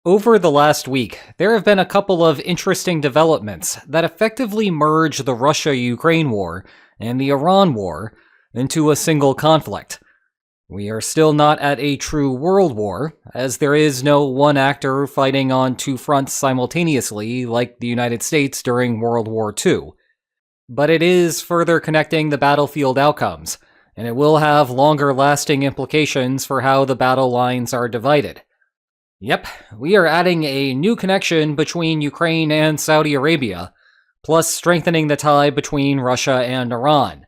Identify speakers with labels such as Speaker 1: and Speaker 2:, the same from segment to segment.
Speaker 1: Over the last week, there have been a couple of interesting developments that effectively merge the Russia-Ukraine war and the Iran war into a single conflict. We are still not at a true world war, as there is no one actor fighting on two fronts simultaneously like the United States during World War II. But it is further connecting the battlefield outcomes, and it will have longer-lasting implications for how the battle lines are divided. Yep, we are adding a new connection between Ukraine and Saudi Arabia, plus strengthening the tie between Russia and Iran.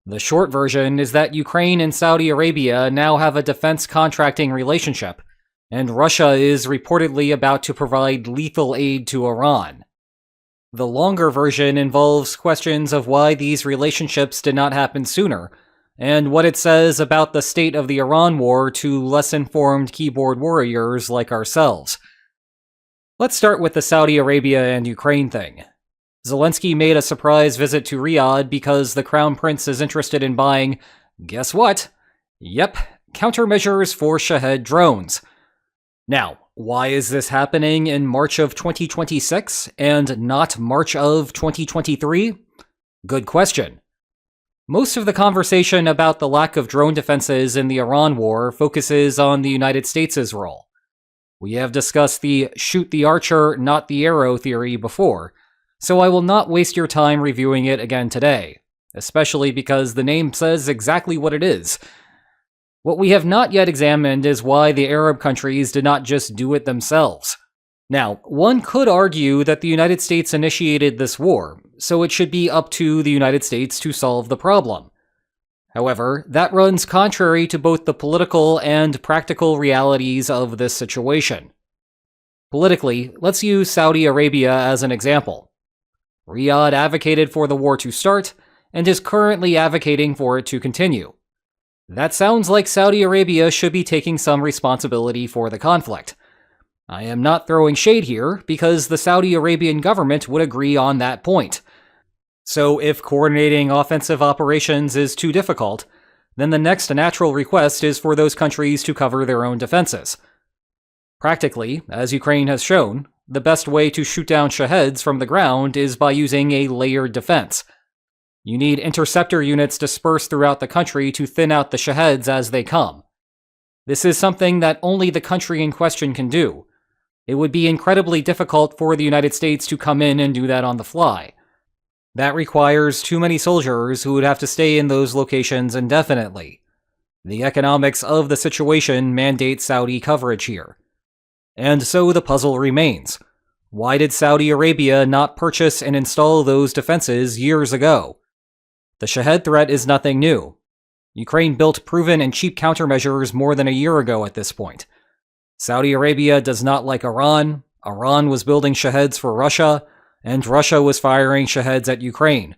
Speaker 1: The short version is that Ukraine and Saudi Arabia now have a defense contracting relationship, and Russia is reportedly about to provide lethal aid to Iran. The longer version involves questions of why these relationships did not happen sooner, and what it says about the state of the Iran war to less informed keyboard warriors like ourselves. Let's start with the Saudi Arabia and Ukraine thing. Zelensky made a surprise visit to Riyadh because the Crown Prince is interested in buying, guess what? Yep, countermeasures for Shahed drones. Now, why is this happening in March of 2026 and not March of 2023? Good question. Most of the conversation about the lack of drone defenses in the Iran war focuses on the United States' role. We have discussed the shoot the archer, not the arrow theory before, so I will not waste your time reviewing it again today, especially because the name says exactly what it is. What we have not yet examined is why the Arab countries did not just do it themselves. Now, one could argue that the United States initiated this war, so it should be up to the United States to solve the problem. However, that runs contrary to both the political and practical realities of this situation. Politically, let's use Saudi Arabia as an example. Riyadh advocated for the war to start, and is currently advocating for it to continue. That sounds like Saudi Arabia should be taking some responsibility for the conflict. I am not throwing shade here, because the Saudi Arabian government would agree on that point. So if coordinating offensive operations is too difficult, then the next natural request is for those countries to cover their own defenses. Practically, as Ukraine has shown, the best way to shoot down Shaheds from the ground is by using a layered defense. You need interceptor units dispersed throughout the country to thin out the Shaheds as they come. This is something that only the country in question can do. It would be incredibly difficult for the United States to come in and do that on the fly. That requires too many soldiers who would have to stay in those locations indefinitely. The economics of the situation mandate Saudi coverage here. And so the puzzle remains. Why did Saudi Arabia not purchase and install those defenses years ago? The Shahed threat is nothing new. Ukraine built proven and cheap countermeasures more than a year ago at this point. Saudi Arabia does not like Iran, Iran was building Shaheds for Russia, and Russia was firing Shaheds at Ukraine.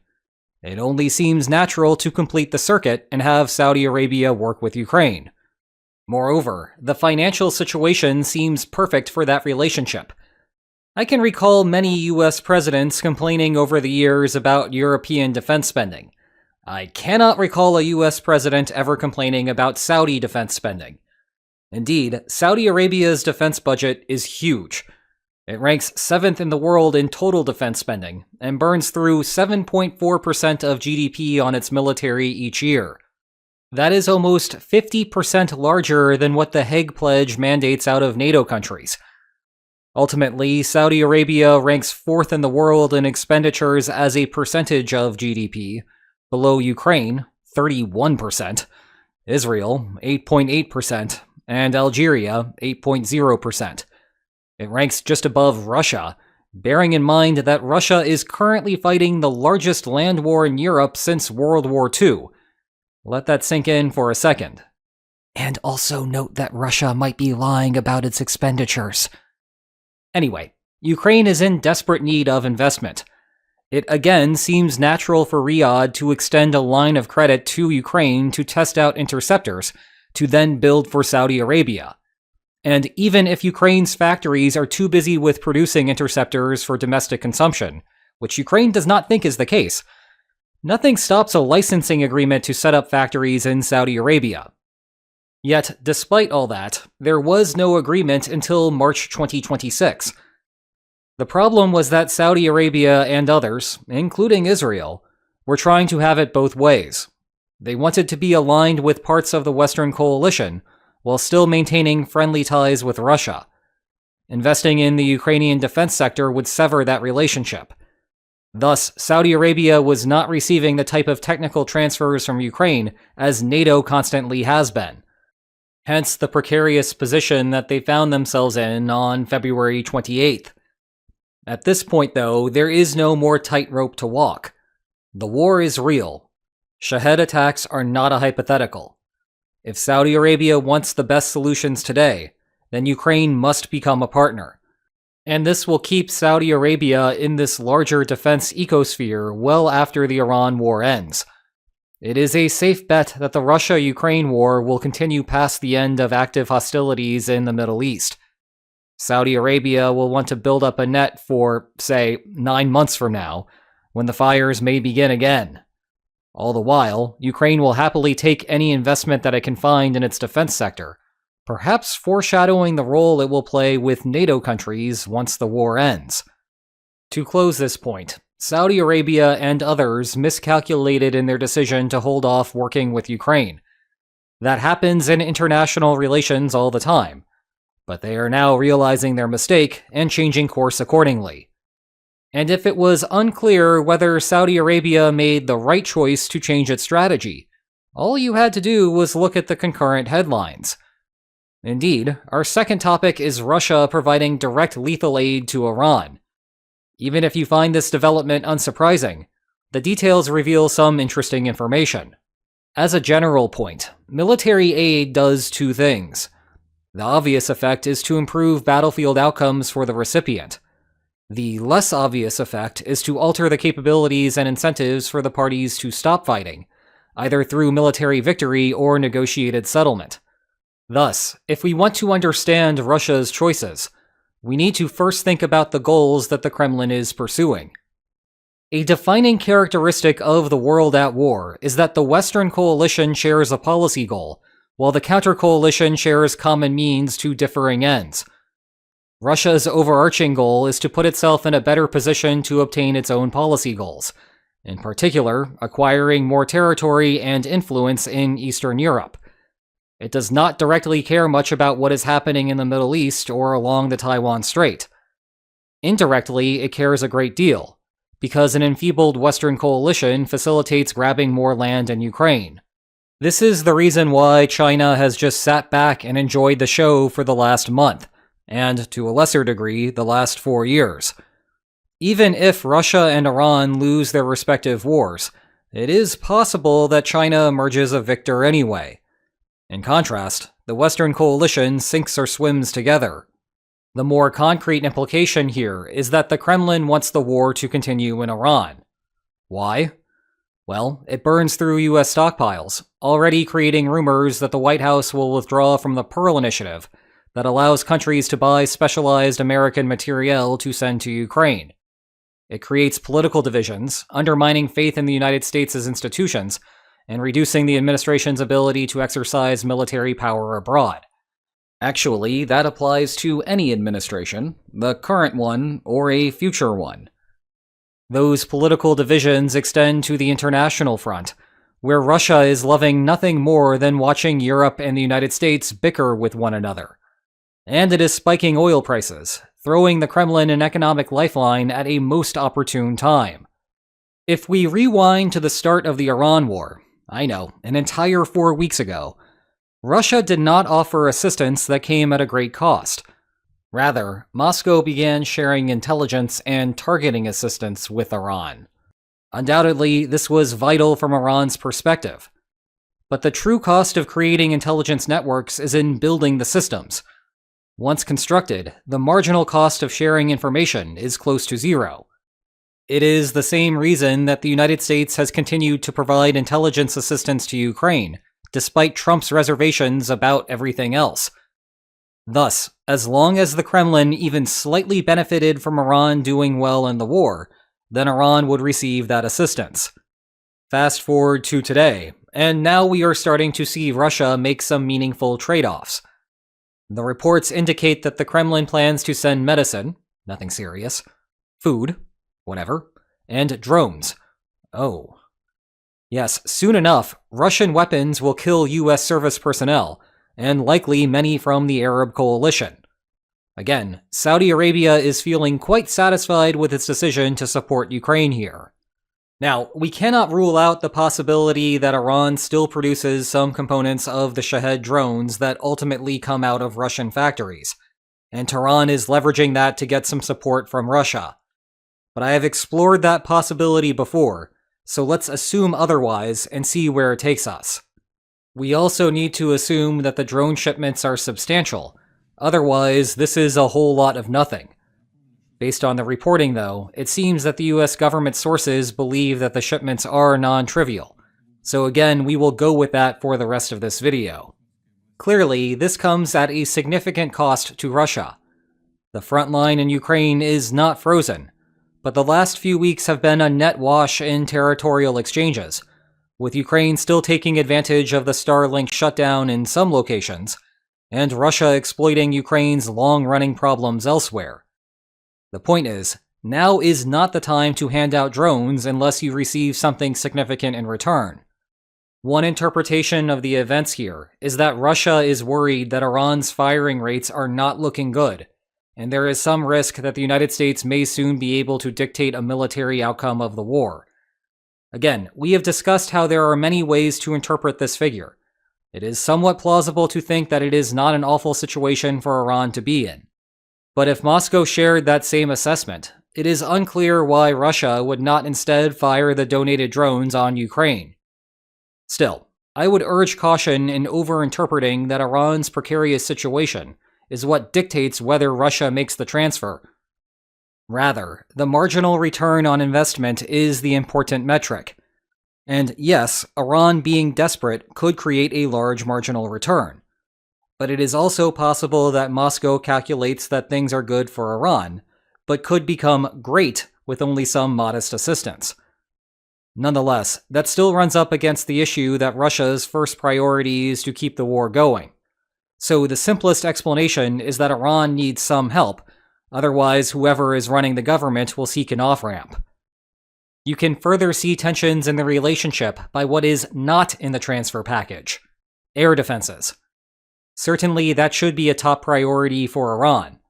Speaker 1: It only seems natural to complete the circuit and have Saudi Arabia work with Ukraine. Moreover, the financial situation seems perfect for that relationship. I can recall many US presidents complaining over the years about European defense spending. I cannot recall a US president ever complaining about Saudi defense spending. Indeed, Saudi Arabia's defense budget is huge. It ranks 7th in the world in total defense spending, and burns through 7.4% of GDP on its military each year. That is almost 50% larger than what the Hague Pledge mandates out of NATO countries. Ultimately, Saudi Arabia ranks 4th in the world in expenditures as a percentage of GDP, below Ukraine, 31%, Israel, 8.8%, and Algeria, 8.0%. It ranks just above Russia, bearing in mind that Russia is currently fighting the largest land war in Europe since World War II. Let that sink in for a second. And also note that Russia might be lying about its expenditures. Anyway, Ukraine is in desperate need of investment. It again seems natural for Riyadh to extend a line of credit to Ukraine to test out interceptors, to then build for Saudi Arabia. And even if Ukraine's factories are too busy with producing interceptors for domestic consumption, which Ukraine does not think is the case, nothing stops a licensing agreement to set up factories in Saudi Arabia. Yet, despite all that, there was no agreement until March 2026. The problem was that Saudi Arabia and others, including Israel, were trying to have it both ways. They wanted to be aligned with parts of the Western coalition, while still maintaining friendly ties with Russia. Investing in the Ukrainian defense sector would sever that relationship. Thus, Saudi Arabia was not receiving the type of technical transfers from Ukraine as NATO constantly has been. Hence the precarious position that they found themselves in on February 28th. At this point, though, there is no more tightrope to walk. The war is real. Shahed attacks are not a hypothetical. If Saudi Arabia wants the best solutions today, then Ukraine must become a partner. And this will keep Saudi Arabia in this larger defense ecosphere well after the Iran war ends. It is a safe bet that the Russia-Ukraine war will continue past the end of active hostilities in the Middle East. Saudi Arabia will want to build up a net for, say, 9 months from now, when the fires may begin again. All the while, Ukraine will happily take any investment that it can find in its defense sector, perhaps foreshadowing the role it will play with NATO countries once the war ends. To close this point, Saudi Arabia and others miscalculated in their decision to hold off working with Ukraine. That happens in international relations all the time, but they are now realizing their mistake and changing course accordingly. And if it was unclear whether Saudi Arabia made the right choice to change its strategy, all you had to do was look at the concurrent headlines. Indeed, our second topic is Russia providing direct lethal aid to Iran. Even if you find this development unsurprising, the details reveal some interesting information. As a general point, military aid does two things. The obvious effect is to improve battlefield outcomes for the recipient. The less obvious effect is to alter the capabilities and incentives for the parties to stop fighting, either through military victory or negotiated settlement. Thus, if we want to understand Russia's choices, we need to first think about the goals that the Kremlin is pursuing. A defining characteristic of the world at war is that the Western coalition shares a policy goal, while the counter-coalition shares common means to differing ends. Russia's overarching goal is to put itself in a better position to obtain its own policy goals, in particular, acquiring more territory and influence in Eastern Europe. It does not directly care much about what is happening in the Middle East or along the Taiwan Strait. Indirectly, it cares a great deal, because an enfeebled Western coalition facilitates grabbing more land in Ukraine. This is the reason why China has just sat back and enjoyed the show for the last month, and, to a lesser degree, the last 4 years. Even if Russia and Iran lose their respective wars, it is possible that China emerges a victor anyway. In contrast, the Western coalition sinks or swims together. The more concrete implication here is that the Kremlin wants the war to continue in Iran. Why? Well, it burns through US stockpiles, already creating rumors that the White House will withdraw from the Pearl Initiative that allows countries to buy specialized American materiel to send to Ukraine. It creates political divisions, undermining faith in the United States' institutions, and reducing the administration's ability to exercise military power abroad. Actually, that applies to any administration, the current one or a future one. Those political divisions extend to the international front, where Russia is loving nothing more than watching Europe and the United States bicker with one another. And it is spiking oil prices, throwing the Kremlin an economic lifeline at a most opportune time. If we rewind to the start of the Iran war, I know, an entire 4 weeks ago, Russia did not offer assistance that came at a great cost. Rather, Moscow began sharing intelligence and targeting assistance with Iran. Undoubtedly, this was vital from Iran's perspective. But the true cost of creating intelligence networks is in building the systems. Once constructed, the marginal cost of sharing information is close to zero. It is the same reason that the United States has continued to provide intelligence assistance to Ukraine, despite Trump's reservations about everything else. Thus, as long as the Kremlin even slightly benefited from Iran doing well in the war, then Iran would receive that assistance. Fast forward to today, and now we are starting to see Russia make some meaningful trade-offs. The reports indicate that the Kremlin plans to send medicine, nothing serious, food, whatever, and drones. Oh. Yes, soon enough, Russian weapons will kill US service personnel, and likely many from the Arab coalition. Again, Saudi Arabia is feeling quite satisfied with its decision to support Ukraine here. Now, we cannot rule out the possibility that Iran still produces some components of the Shahed drones that ultimately come out of Russian factories, and Tehran is leveraging that to get some support from Russia. But I have explored that possibility before, so let's assume otherwise and see where it takes us. We also need to assume that the drone shipments are substantial. Otherwise, this is a whole lot of nothing. Based on the reporting, though, it seems that the US government sources believe that the shipments are non-trivial. So again, we will go with that for the rest of this video. Clearly, this comes at a significant cost to Russia. The front line in Ukraine is not frozen, but the last few weeks have been a net wash in territorial exchanges, with Ukraine still taking advantage of the Starlink shutdown in some locations, and Russia exploiting Ukraine's long-running problems elsewhere. The point is, now is not the time to hand out drones unless you receive something significant in return. One interpretation of the events here is that Russia is worried that Iran's firing rates are not looking good, and there is some risk that the United States may soon be able to dictate a military outcome of the war. Again, we have discussed how there are many ways to interpret this figure. It is somewhat plausible to think that it is not an awful situation for Iran to be in. But if Moscow shared that same assessment, it is unclear why Russia would not instead fire the donated drones on Ukraine. Still, I would urge caution in overinterpreting that Iran's precarious situation is what dictates whether Russia makes the transfer. Rather, the marginal return on investment is the important metric. And yes, Iran being desperate could create a large marginal return. But it is also possible that Moscow calculates that things are good for Iran, but could become great with only some modest assistance. Nonetheless, that still runs up against the issue that Russia's first priority is to keep the war going. So the simplest explanation is that Iran needs some help, otherwise whoever is running the government will seek an off-ramp. You can further see tensions in the relationship by what is not in the transfer package: air defenses. Certainly that should be a top priority for Iran,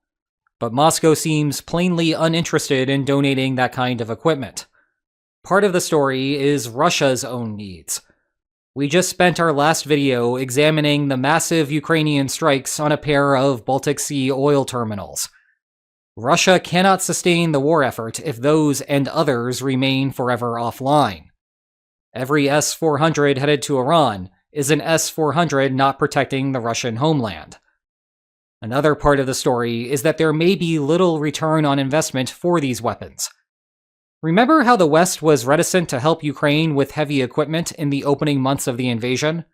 Speaker 1: but Moscow seems plainly uninterested in donating that kind of equipment. Part of the story is Russia's own needs. We just spent our last video examining the massive Ukrainian strikes on a pair of Baltic Sea oil terminals. Russia cannot sustain the war effort if those and others remain forever offline. Every S-400 headed to Iran is an S-400 not protecting the Russian homeland. Another part of the story is that there may be little return on investment for these weapons. Remember how the West was reticent to help Ukraine with heavy equipment in the opening months of the invasion,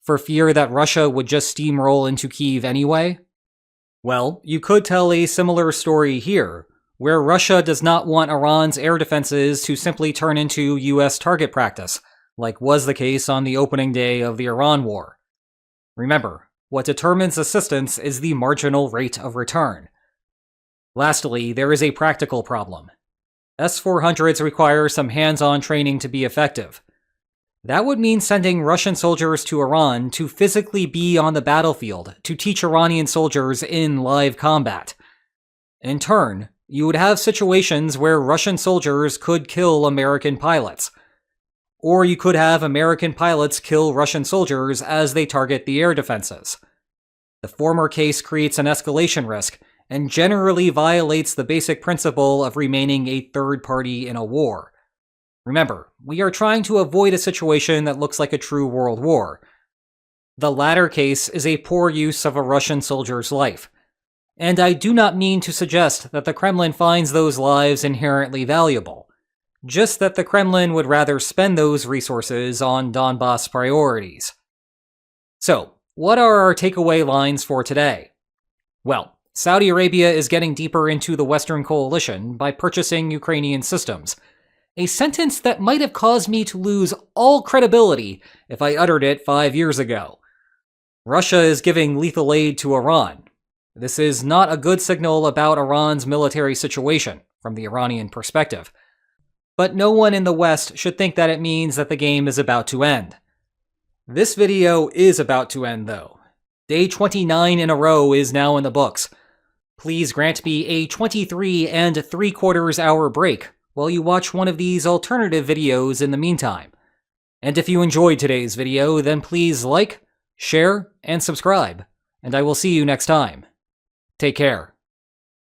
Speaker 1: for fear that Russia would just steamroll into Kyiv anyway? Well, you could tell a similar story here, where Russia does not want Iran's air defenses to simply turn into US target practice, like was the case on the opening day of the Iran war. Remember, what determines assistance is the marginal rate of return. Lastly, there is a practical problem. S-400s require some hands-on training to be effective. That would mean sending Russian soldiers to Iran to physically be on the battlefield to teach Iranian soldiers in live combat. In turn, you would have situations where Russian soldiers could kill American pilots. Or you could have American pilots kill Russian soldiers as they target the air defenses. The former case creates an escalation risk and generally violates the basic principle of remaining a third party in a war. Remember, we are trying to avoid a situation that looks like a true world war. The latter case is a poor use of a Russian soldier's life. And I do not mean to suggest that the Kremlin finds those lives inherently valuable, just that the Kremlin would rather spend those resources on Donbass priorities. So, what are our takeaway lines for today? Well, Saudi Arabia is getting deeper into the Western coalition by purchasing Ukrainian systems, a sentence that might have caused me to lose all credibility if I uttered it 5 years ago. Russia is giving lethal aid to Iran. This is not a good signal about Iran's military situation, from the Iranian perspective. But no one in the West should think that it means that the game is about to end. This video is about to end, though. Day 29 in a row is now in the books. Please grant me a 23 3/4 hour break while you watch one of these alternative videos in the meantime. And if you enjoyed today's video, then please like, share, and subscribe, and I will see you next time. Take care.